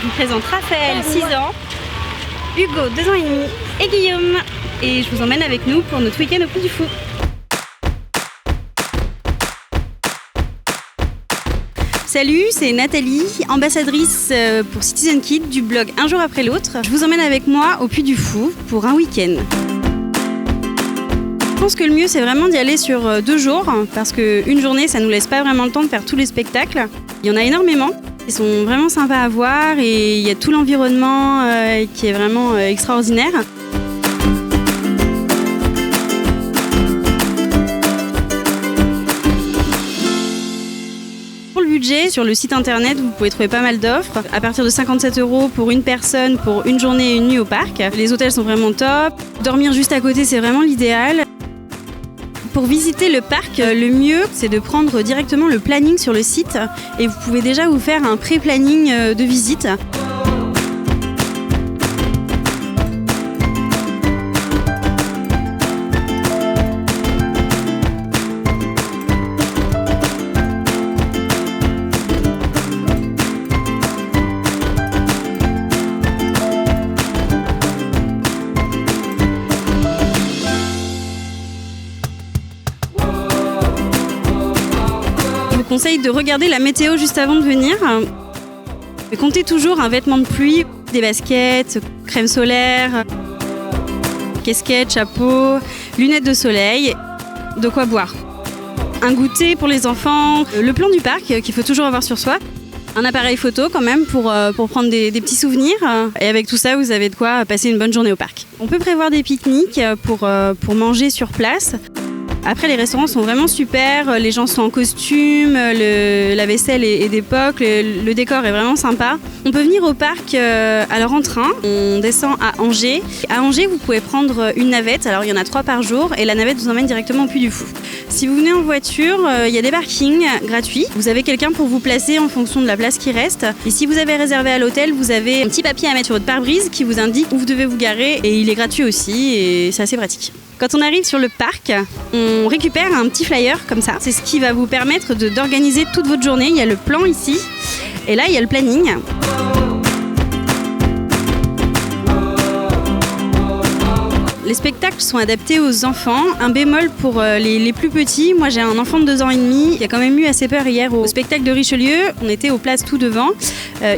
vous présente Raphaël, 6 ans, Hugo, 2 ans et demi, et Guillaume. Et je vous emmène avec nous pour notre week-end au Puy du Fou. Salut, c'est Nathalie, ambassadrice pour Citizen Kid du blog Un jour après l'autre. Je vous emmène avec moi au Puy du Fou pour un week-end. Je pense que le mieux c'est vraiment d'y aller sur 2 jours parce qu'une journée ça nous laisse pas vraiment le temps de faire tous les spectacles. Il y en a énormément, ils sont vraiment sympas à voir et il y a tout l'environnement qui est vraiment extraordinaire. Pour le budget, sur le site internet vous pouvez trouver pas mal d'offres. À partir de 57 € pour une personne pour une journée et une nuit au parc. Les hôtels sont vraiment top, dormir juste à côté c'est vraiment l'idéal. Pour visiter le parc, le mieux, c'est de prendre directement le planning sur le site et vous pouvez déjà vous faire un pré-planning de visite. Je vous conseille de regarder la météo juste avant de venir. Comptez toujours un vêtement de pluie, des baskets, crème solaire, casquette, chapeau, lunettes de soleil, de quoi boire. Un goûter pour les enfants, le plan du parc qu'il faut toujours avoir sur soi. Un appareil photo quand même pour prendre des petits souvenirs. Et avec tout ça, vous avez de quoi passer une bonne journée au parc. On peut prévoir des pique-niques pour manger sur place. Après, les restaurants sont vraiment super, les gens sont en costume, la vaisselle est d'époque, le décor est vraiment sympa. On peut venir au parc alors en train, on descend à Angers. À Angers, vous pouvez prendre une navette, alors il y en a 3 par jour et la navette vous emmène directement au Puy du Fou. Si vous venez en voiture, il y a des parkings gratuits. Vous avez quelqu'un pour vous placer en fonction de la place qui reste. Et si vous avez réservé à l'hôtel, vous avez un petit papier à mettre sur votre pare-brise qui vous indique où vous devez vous garer et il est gratuit aussi et c'est assez pratique. Quand on arrive sur le parc, on récupère un petit flyer comme ça. C'est ce qui va vous permettre d'organiser toute votre journée. Il y a le plan ici et là il y a le planning. Les spectacles sont adaptés aux enfants. Un bémol pour les plus petits. Moi, j'ai un enfant de 2 ans et demi. Il a quand même eu assez peur hier au spectacle de Richelieu. On était aux places tout devant.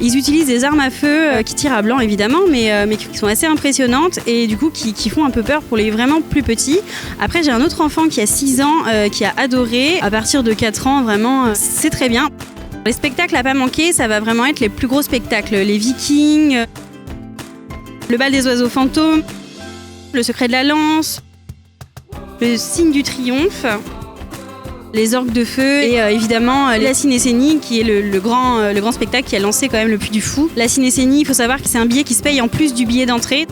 Ils utilisent des armes à feu qui tirent à blanc, évidemment, mais qui sont assez impressionnantes et du coup qui font un peu peur pour les vraiment plus petits. Après, j'ai un autre enfant qui a 6 ans qui a adoré. À partir de 4 ans, vraiment, c'est très bien. Les spectacles à pas manquer, ça va vraiment être les plus gros spectacles. Les Vikings, le bal des oiseaux fantômes, le secret de la lance, le signe du triomphe, les orgues de feu et évidemment la Cinécénie qui est le grand spectacle qui a lancé quand même le Puy du Fou. La Cinécénie, il faut savoir que c'est un billet qui se paye en plus du billet d'entrée.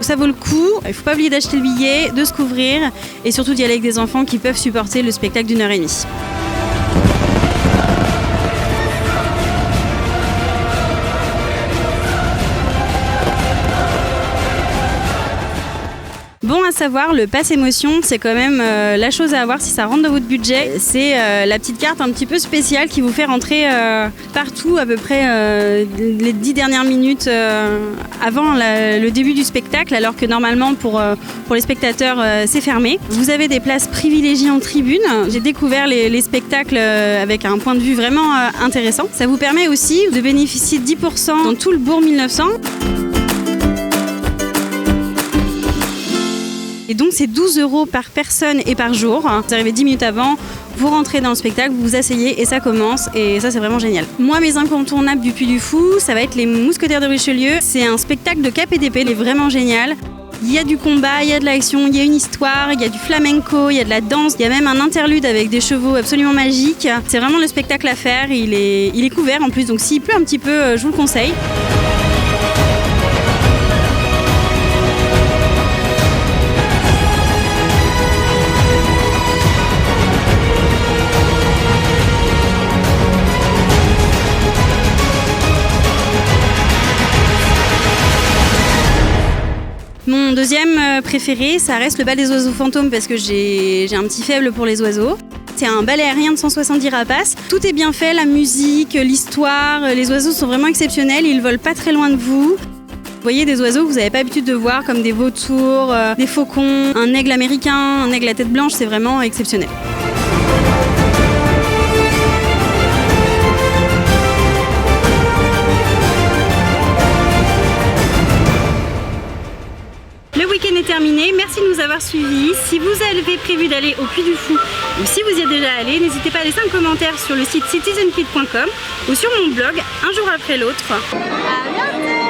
Ça vaut le coup, il ne faut pas oublier d'acheter le billet, de se couvrir et surtout d'y aller avec des enfants qui peuvent supporter le spectacle d'1 heure et demie. Bon à savoir, le pass émotion, c'est quand même la chose à avoir si ça rentre dans votre budget. C'est la petite carte un petit peu spéciale qui vous fait rentrer partout à peu près les 10 dernières minutes avant le début du spectacle, alors que normalement pour les spectateurs c'est fermé. Vous avez des places privilégiées en tribune. J'ai découvert les spectacles avec un point de vue vraiment intéressant. Ça vous permet aussi de bénéficier de 10% dans tout le bourg 1900. Et donc c'est 12 € par personne et par jour. Vous arrivez 10 minutes avant, vous rentrez dans le spectacle, vous vous asseyez et ça commence. Et ça c'est vraiment génial. Moi mes incontournables du Puy du Fou, ça va être les Mousquetaires de Richelieu. C'est un spectacle de cap et d'épée, il est vraiment génial. Il y a du combat, il y a de l'action, il y a une histoire, il y a du flamenco, il y a de la danse, il y a même un interlude avec des chevaux absolument magiques. C'est vraiment le spectacle à faire, il est couvert en plus, donc s'il pleut un petit peu, je vous le conseille. Mon deuxième préféré, ça reste le bal des oiseaux fantômes parce que j'ai un petit faible pour les oiseaux. et un bal aérien de 170 rapaces. Tout est bien fait, la musique, l'histoire, les oiseaux sont vraiment exceptionnels, ils volent pas très loin de vous. Vous voyez des oiseaux que vous n'avez pas l'habitude de voir, comme des vautours, des faucons, un aigle américain, un aigle à tête blanche, c'est vraiment exceptionnel. Le week-end est terminé, merci de nous avoir suivis. Si vous avez prévu d'aller au Puy du Fou ou si vous y êtes déjà allé, n'hésitez pas à laisser un commentaire sur le site citizenkid.com ou sur mon blog Un jour après l'autre. À bientôt!